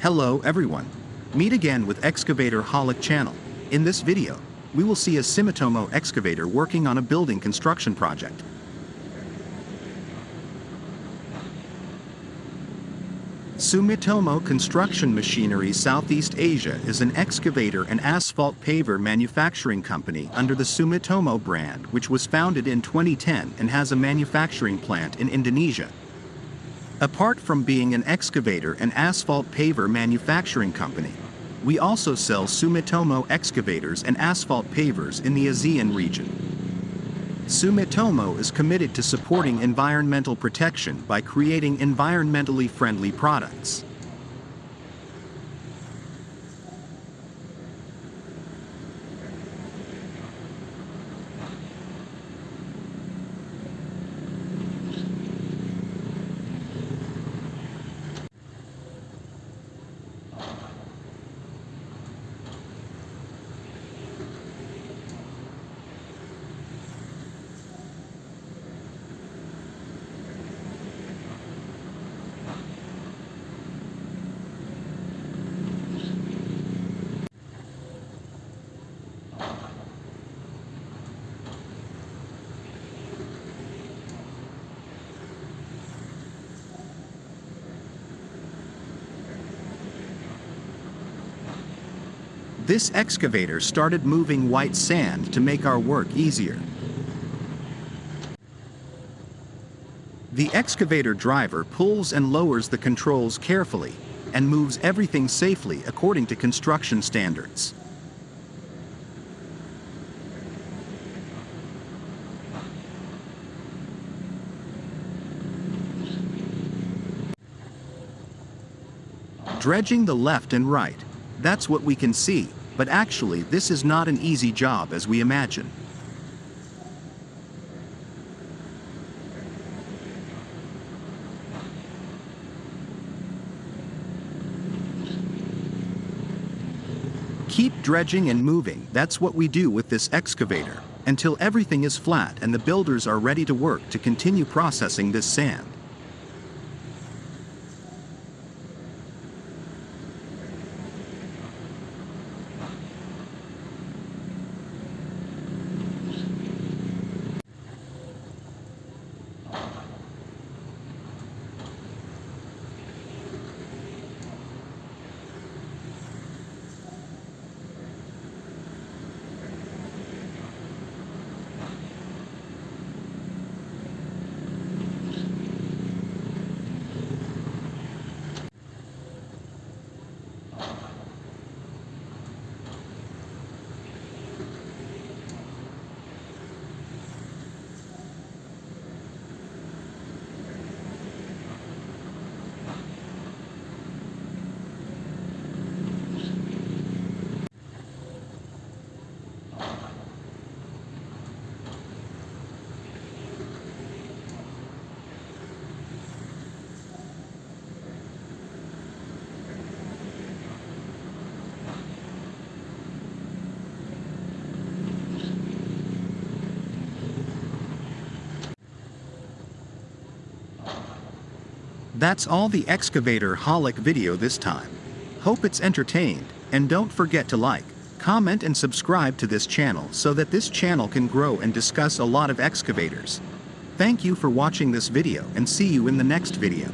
Hello everyone. Meet again with Excavator Holic channel. In this video, we will see a Sumitomo excavator working on a building construction project. Sumitomo Construction Machinery Southeast Asia is an excavator and asphalt paver manufacturing company under the Sumitomo brand, which was founded in 2010 and has a manufacturing plant in Indonesia. Apart from being an excavator and asphalt paver manufacturing company, we also sell Sumitomo excavators and asphalt pavers in the ASEAN region. Sumitomo is committed to supporting environmental protection by creating environmentally friendly products. This excavator started moving white sand to make our work easier. The excavator driver pulls and lowers the controls carefully and moves everything safely according to construction standards. Dredging the left and right, that's what we can see. But actually, this is not an easy job as we imagine. Keep dredging and moving, that's what we do with this excavator, until everything is flat and the builders are ready to work to continue processing this sand. That's all the Excavator Holic video this time. Hope it's entertained, and don't forget to like, comment and subscribe to this channel so that this channel can grow and discuss a lot of excavators. Thank you for watching this video and see you in the next video.